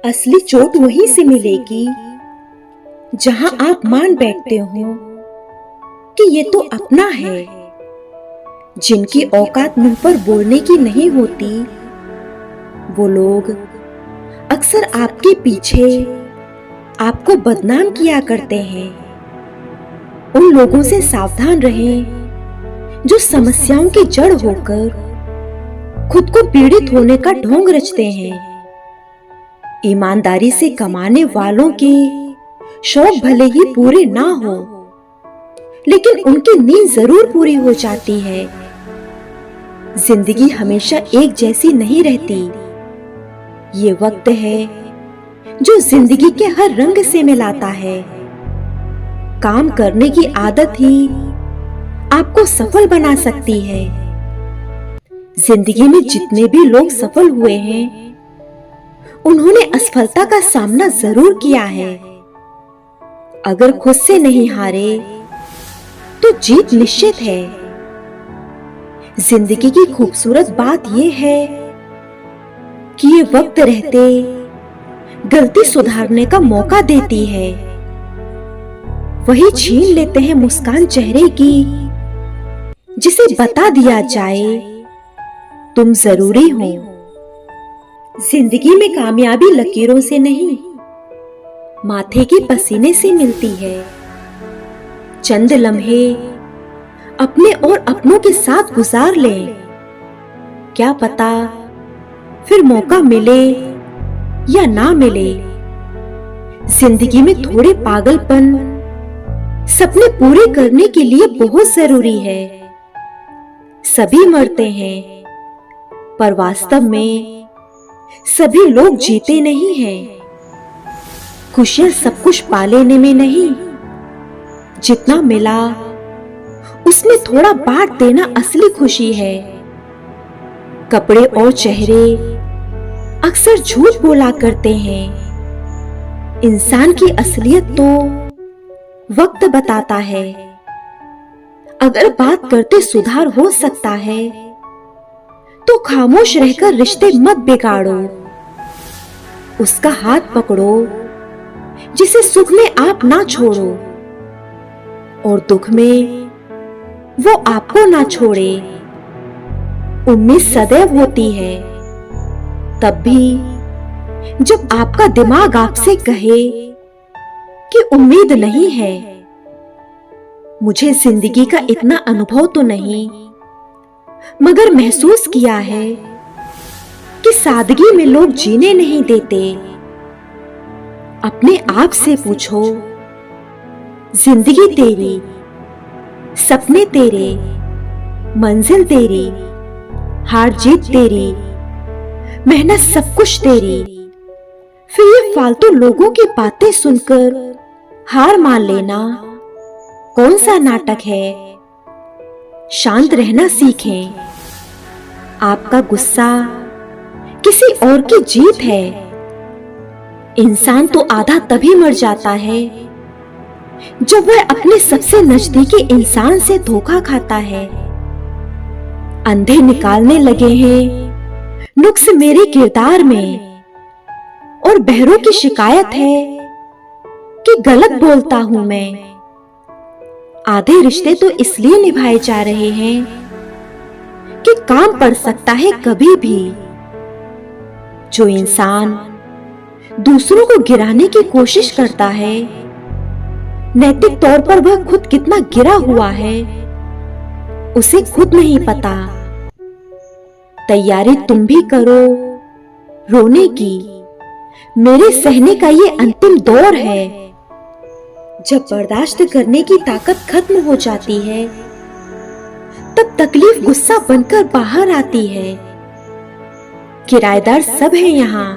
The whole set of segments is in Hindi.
असली चोट वहीं से मिलेगी जहां आप मान बैठते हो कि ये तो अपना है। जिनकी औकात मुंह पर बोलने की नहीं होती, वो लोग अक्सर आपके पीछे आपको बदनाम किया करते हैं। उन लोगों से सावधान रहें जो समस्याओं की जड़ होकर खुद को पीड़ित होने का ढोंग रचते हैं। ईमानदारी से कमाने वालों के शौक भले ही पूरे ना हो, लेकिन उनकी नींद जरूर पूरी हो जाती है। जिंदगी हमेशा एक जैसी नहीं रहती। ये वक्त है जो जिंदगी के हर रंग से मिलाता है। काम करने की आदत ही आपको सफल बना सकती है। जिंदगी में जितने भी लोग सफल हुए हैं, उन्होंने असफलता का सामना जरूर किया है। अगर खुद से नहीं हारे तो जीत निश्चित है। जिंदगी की खूबसूरत बात यह है कि ये वक्त रहते गलती सुधारने का मौका देती है। वही छीन लेते हैं मुस्कान चेहरे की, जिसे बता दिया जाए तुम जरूरी हो। जिंदगी में कामयाबी लकीरों से नहीं, माथे के पसीने से मिलती है। चंद लम्हे अपने और अपनों के साथ गुजार लें, क्या पता फिर मौका मिले या ना मिले। जिंदगी में थोड़े पागलपन सपने पूरे करने के लिए बहुत जरूरी है। सभी मरते हैं, पर वास्तव में सभी लोग जीते नहीं हैं। खुशियां सब कुछ पा लेने में नहीं, जितना मिला उसमें थोड़ा बांट देना असली खुशी है। कपड़े और चेहरे अक्सर झूठ बोला करते हैं। इंसान की असलियत तो वक्त बताता है। अगर बात करते सुधार हो सकता है, तो खामोश रहकर रिश्ते मत बिगाड़ो। उसका हाथ पकड़ो जिसे सुख में आप ना छोड़ो, और दुख में वो आपको ना छोड़े। उम्मीद सदैव होती है, तब भी जब आपका दिमाग आपसे कहे कि उम्मीद नहीं है। मुझे जिंदगी का इतना अनुभव तो नहीं, मगर महसूस किया है कि सादगी में लोग जीने नहीं देते। अपने आप से पूछो, जिंदगी तेरी, सपने तेरे, मंजिल तेरी, हार जीत तेरी, मेहनत सब कुछ तेरी। फिर ये फालतू लोगों की बातें सुनकर हार मान लेना कौन सा नाटक है। शांत रहना सीखें। आपका गुस्सा किसी और की जीत है। इंसान तो आधा तभी मर जाता है जब वह अपने सबसे नजदीकी इंसान से धोखा खाता है। अंधे निकालने लगे हैं नुक्स मेरे किरदार में, और बहरों की शिकायत है कि गलत बोलता हूं मैं। आधे रिश्ते तो इसलिए निभाए जा रहे हैं कि काम पड़ सकता है कभी भी। जो इंसान दूसरों को गिराने की कोशिश करता है, नैतिक तौर पर वह खुद कितना गिरा हुआ है, उसे खुद नहीं पता। तैयारी तुम भी करो रोने की। मेरे सहने का ये अंतिम दौर है। जब बर्दाश्त करने की ताकत खत्म हो जाती है, तब तकलीफ गुस्सा बनकर बाहर आती है। किराएदार सब है यहाँ,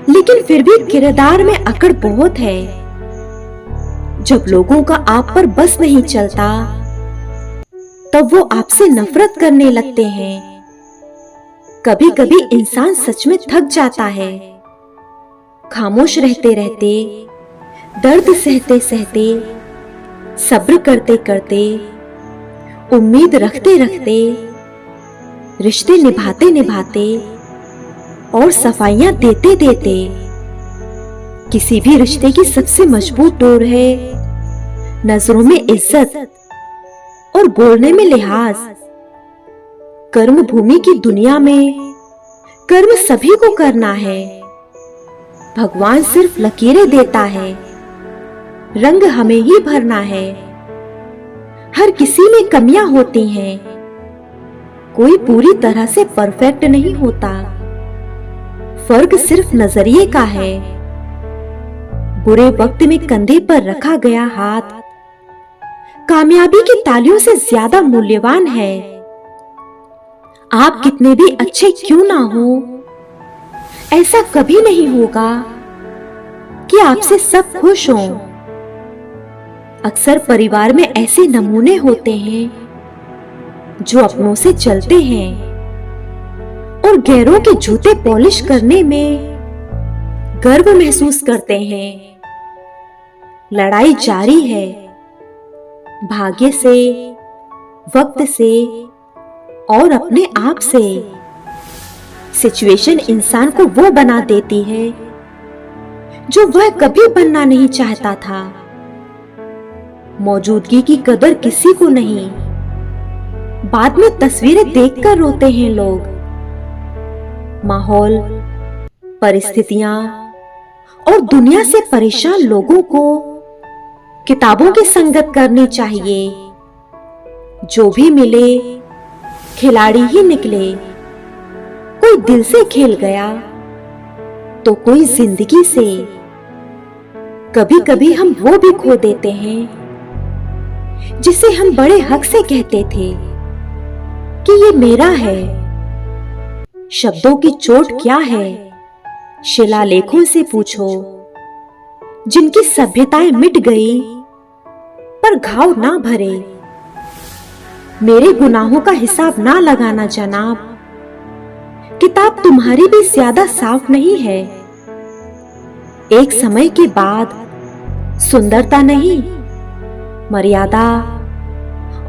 लेकिन फिर भी किरदार में अकड़ बहुत है। जब लोगों का आप पर बस नहीं चलता, तब वो आपसे नफरत करने लगते हैं। कभी कभी इंसान सच में थक जाता है। खामोश रहते रहते, दर्द सहते सहते, सब्र करते करते, उम्मीद रखते रखते, रिश्ते निभाते निभाते और सफाइयां देते देते किसी भी रिश्ते की सबसे मजबूत डोर है नजरों में इज्जत और बोलने में लिहाज। कर्म भूमि की दुनिया में कर्म सभी को करना है। भगवान सिर्फ लकीरें देता है, रंग हमें ही भरना है। हर किसी में कमियां होती हैं, कोई पूरी तरह से परफेक्ट नहीं होता। फर्क सिर्फ नजरिए का है। बुरे वक्त में कंधे पर रखा गया हाथ कामयाबी की तालियों से ज्यादा मूल्यवान है। आप कितने भी अच्छे क्यों ना हो, ऐसा कभी नहीं होगा कि आपसे सब खुश हों। अक्सर परिवार में ऐसे नमूने होते हैं जो अपनों से चलते हैं और गैरों के जूते पॉलिश करने में गर्व महसूस करते हैं। लड़ाई जारी है, भाग्य से, वक्त से और अपने आप से। सिचुएशन इंसान को वो बना देती है जो वह कभी बनना नहीं चाहता था। मौजूदगी की कदर किसी को नहीं, बाद में तस्वीरें देखकर रोते हैं लोग। माहौल, परिस्थितियां और दुनिया से परेशान लोगों को किताबों की संगत करनी चाहिए। जो भी मिले खिलाड़ी ही निकले। कोई दिल से खेल गया तो कोई जिंदगी से। कभी कभी हम वो भी खो देते हैं जिसे हम बड़े हक से कहते थे कि ये मेरा है। शब्दों की चोट क्या है, शिलालेखों से पूछो, जिनकी सभ्यताएं मिट गई पर घाव ना भरे। मेरे गुनाहों का हिसाब ना लगाना जनाब, किताब तुम्हारी भी ज्यादा साफ नहीं है। एक समय के बाद सुंदरता नहीं, मर्यादा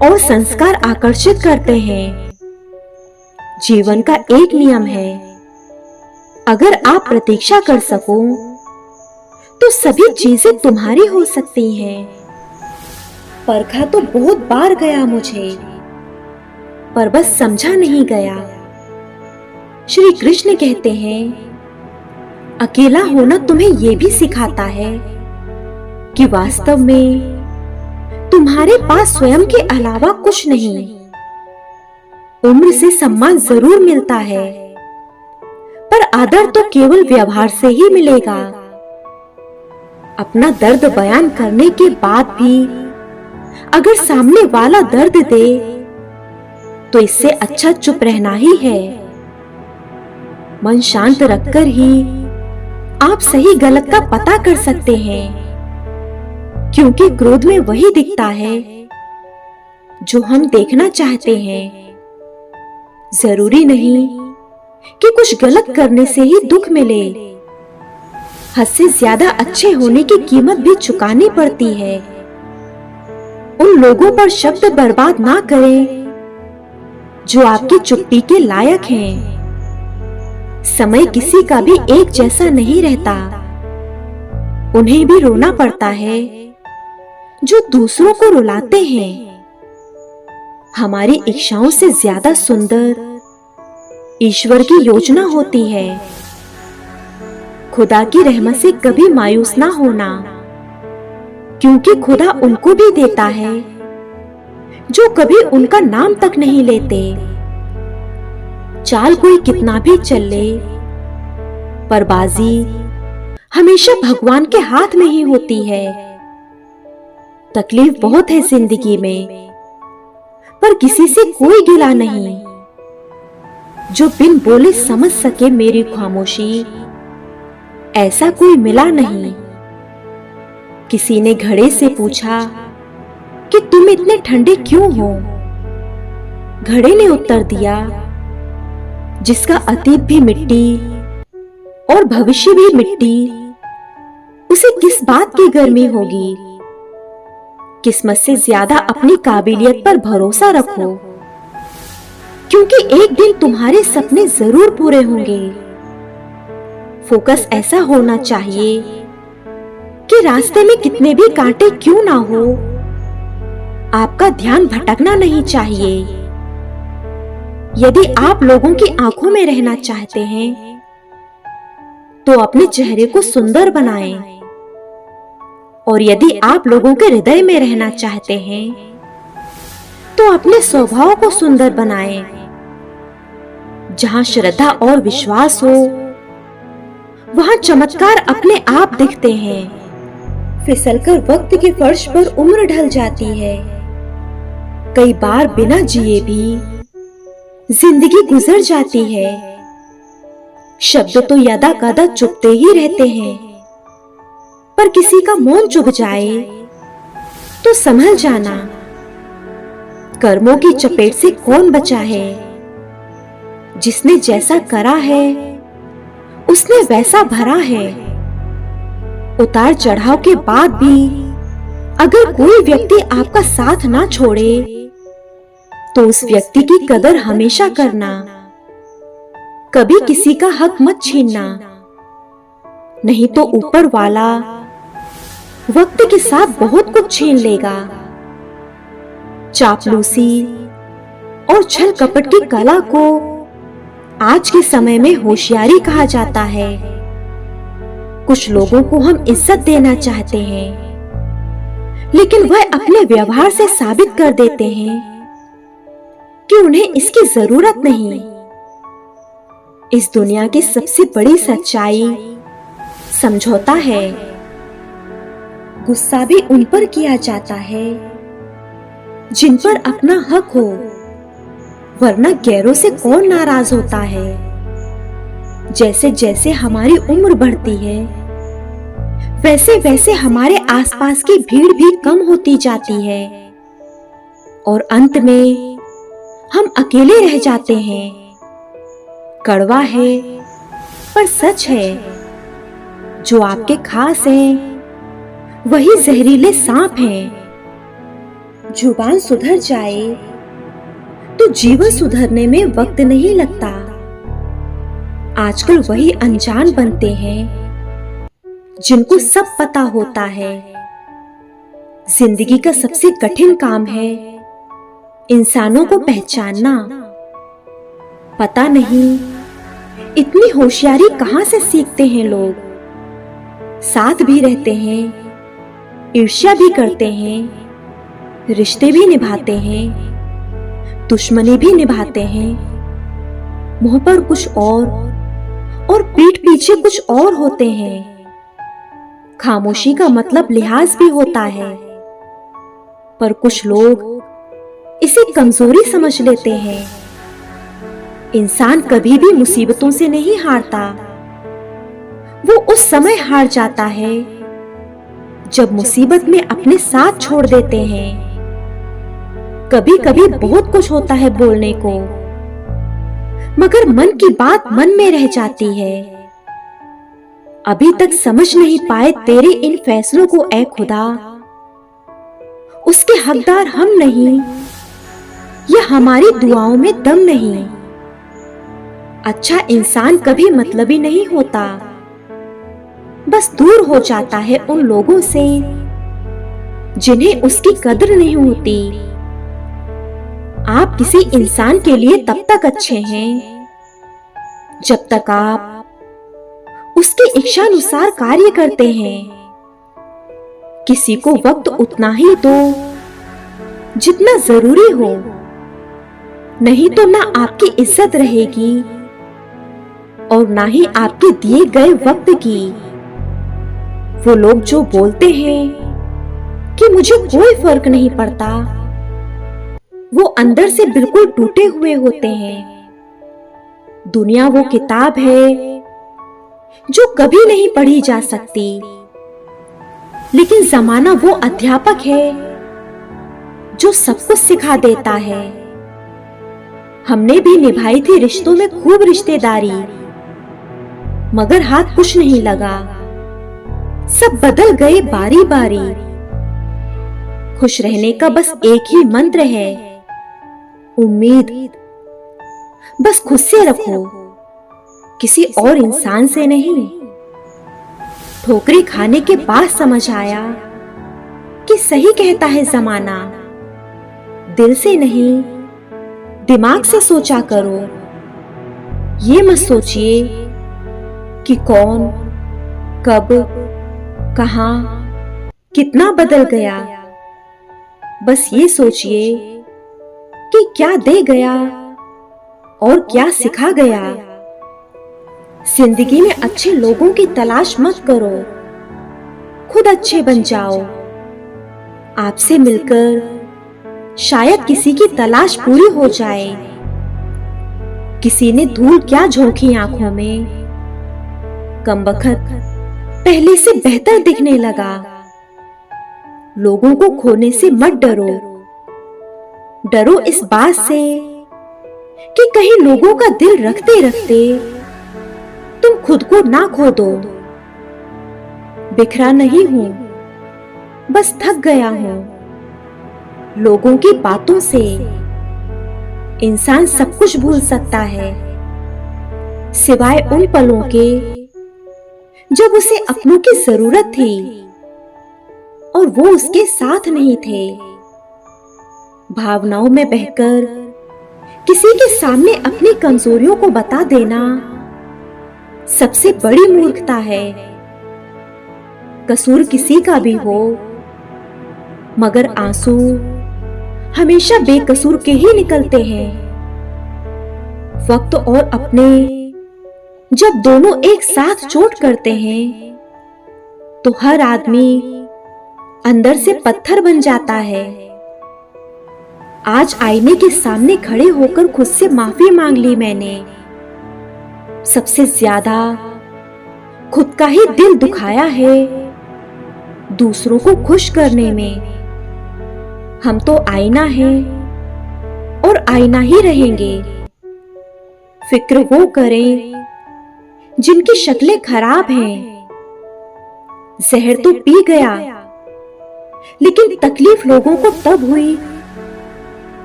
और संस्कार आकर्षित करते हैं। जीवन का एक नियम है, अगर आप प्रतीक्षा कर सको तो सभी चीजें तुम्हारी हो सकती हैं। परखा तो बहुत बार गया मुझे, पर बस समझा नहीं गया। श्री कृष्ण कहते हैं, अकेला होना तुम्हें यह भी सिखाता है कि वास्तव में तुम्हारे पास स्वयं के अलावा कुछ नहीं। उम्र से सम्मान जरूर मिलता है, पर आदर तो केवल व्यवहार से ही मिलेगा। अपना दर्द बयान करने के बाद भी अगर सामने वाला दर्द दे तो इससे अच्छा चुप रहना ही है। मन शांत रखकर ही आप सही गलत का पता कर सकते हैं, क्योंकि क्रोध में वही दिखता है जो हम देखना चाहते हैं। जरूरी नहीं कि कुछ गलत करने से ही दुख मिले। हद से ज्यादा अच्छे होने की कीमत भी चुकानी पड़ती है। उन लोगों पर शब्द बर्बाद ना करें जो आपकी चुप्पी के लायक हैं। समय किसी का भी एक जैसा नहीं रहता। उन्हें भी रोना पड़ता है जो दूसरों को रुलाते हैं। हमारी इच्छाओं से ज्यादा सुंदर ईश्वर की योजना होती है। खुदा की रहमत से कभी मायूस ना होना, क्योंकि खुदा उनको भी देता है जो कभी उनका नाम तक नहीं लेते। चाल कोई कितना भी चल ले, पर बाजी हमेशा भगवान के हाथ में ही होती है। तकलीफ बहुत है जिंदगी में, पर किसी से कोई गिला नहीं। जो बिन बोले समझ सके मेरी खामोशी, ऐसा कोई मिला नहीं। किसी ने घड़े से पूछा कि तुम इतने ठंडे क्यों हो? घड़े ने उत्तर दिया, जिसका अतीत भी मिट्टी और भविष्य भी मिट्टी, उसे किस बात की गर्मी होगी। किस्मत से ज्यादा अपनी काबिलियत पर भरोसा रखो, क्योंकि एक दिन तुम्हारे सपने जरूर पूरे होंगे। फोकस ऐसा होना चाहिए रास्ते में कितने भी कांटे क्यों ना हो, आपका ध्यान भटकना नहीं चाहिए। यदि आप लोगों की आंखों में रहना चाहते हैं तो अपने चेहरे को सुंदर बनाएं, और यदि आप लोगों के हृदय में रहना चाहते हैं तो अपने स्वभाव को सुंदर बनाएं। जहां श्रद्धा और विश्वास हो वहां चमत्कार अपने आप दिखते हैं। फिसलकर वक्त के फर्श पर उम्र ढल जाती है। कई बार बिना जिए भी जिंदगी गुजर जाती है। शब्द तो यदा कदा चुपते ही रहते हैं, पर किसी का मौन चुभ जाए तो संभल जाना। कर्मों की चपेट से कौन बचा है? जिसने जैसा करा है उसने वैसा भरा है। उतार चढ़ाव के बाद भी अगर कोई व्यक्ति आपका साथ ना छोड़े तो उस व्यक्ति की कदर हमेशा करना। कभी किसी का हक मत छीनना, नहीं तो ऊपर वाला वक्त के साथ बहुत कुछ छीन लेगा। चापलूसी और छल कपट की कला को आज के समय में होशियारी कहा जाता है। कुछ लोगों को हम इज्जत देना चाहते हैं, लेकिन वह अपने व्यवहार से साबित कर देते हैं कि उन्हें इसकी जरूरत नहीं। इस दुनिया की सबसे बड़ी सच्चाई समझौता है। गुस्सा भी उन पर किया जाता है जिन पर अपना हक हो, वरना गैरों से कौन नाराज होता है। जैसे जैसे हमारी उम्र बढ़ती है वैसे वैसे हमारे आसपास की भीड़ भी कम होती जाती है, और अंत में हम अकेले रह जाते हैं। कड़वा है पर सच है, जो आपके खास हैं वही जहरीले सांप हैं। जुबान सुधर जाए तो जीवन सुधरने में वक्त नहीं लगता। आजकल वही अनजान बनते हैं जिनको सब पता होता है। जिंदगी का सबसे कठिन काम है इंसानों को पहचानना। पता नहीं इतनी होशियारी कहां से सीखते हैं लोग। साथ भी रहते हैं, ईर्ष्या भी करते हैं, रिश्ते भी निभाते हैं, दुश्मनी भी निभाते हैं। मुंह पर कुछ और पीठ पीछे कुछ और होते हैं। खामोशी का मतलब लिहाज भी होता है, पर कुछ लोग इसे कमजोरी समझ लेते हैं। इंसान कभी भी मुसीबतों से नहीं हारता, वो उस समय हार जाता है जब मुसीबत में अपने साथ छोड़ देते हैं। कभी कभी बहुत कुछ होता है बोलने को, मगर मन की बात मन में रह जाती है। अभी तक समझ नहीं पाए तेरे इन फैसलों को ऐ खुदा। उसके हकदार हम नहीं, या हमारी दुआओं में दम नहीं। अच्छा इंसान कभी मतलबी नहीं होता, बस दूर हो जाता है उन लोगों से जिन्हें उसकी कदर नहीं होती। आप किसी इंसान के लिए तब तक अच्छे हैं जब तक आप उसकी इच्छानुसार कार्य करते हैं। किसी को वक्त उतना ही दो जितना जरूरी हो, नहीं तो ना आपकी इज्जत रहेगी और ना ही आपके दिए गए वक्त की। वो लोग जो बोलते हैं कि मुझे कोई फर्क नहीं पड़ता, वो अंदर से बिल्कुल टूटे हुए होते हैं। दुनिया वो किताब है जो कभी नहीं पढ़ी जा सकती, लेकिन जमाना वो अध्यापक है जो सब कुछ सिखा देता है। हमने भी निभाई थी रिश्तों में खूब रिश्तेदारी, मगर हाथ कुछ नहीं लगा। सब बदल गए बारी बारी। खुश रहने का बस एक ही मंत्र है, उम्मीद। बस खुद से रखो, किसी और इंसान से नहीं। ठोकरे खाने के बाद समझ आया कि सही कहता है जमाना, दिल से नहीं दिमाग से सोचा करो। ये मत सोचिए कि कौन, कब, कहां, कितना बदल गया। बस ये सोचिए कि क्या दे गया और क्या सिखा गया। जिंदगी में अच्छे लोगों की तलाश मत करो, खुद अच्छे बन जाओ। आपसे मिलकर शायद किसी की तलाश पूरी हो जाए। किसी ने धूल क्या झोंकी आंखों में, कमबख्त पहले से बेहतर दिखने लगा। लोगों को खोने से मत डरो, डरो इस बात से कि कहीं लोगों का दिल रखते रखते तुम खुद को ना खो दो। बिखरा नहीं हूं, बस थक गया हूं। लोगों की बातों से इंसान सब कुछ भूल सकता है, सिवाय उन पलों के जब उसे अपनों की जरूरत थी और वो उसके साथ नहीं थे। भावनाओं में बहकर किसी के सामने अपनी कमजोरियों को बता देना सबसे बड़ी मूर्खता है। कसूर किसी का भी हो, मगर आंसू हमेशा बेकसूर के ही निकलते हैं। वक्त और अपने जब दोनों एक साथ चोट करते हैं तो हर आदमी अंदर से पत्थर बन जाता है। आज आईने के सामने खड़े होकर खुद से माफी मांग ली मैंने। सबसे ज्यादा खुद का ही दिल दुखाया है दूसरों को खुश करने में। हम तो आईना हैं और आईना ही रहेंगे। फिक्र वो करें जिनकी शक्लें खराब हैं। जहर तो पी गया, लेकिन तकलीफ लोगों को तब हुई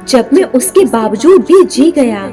जब मैं उसके बावजूद भी जी गया।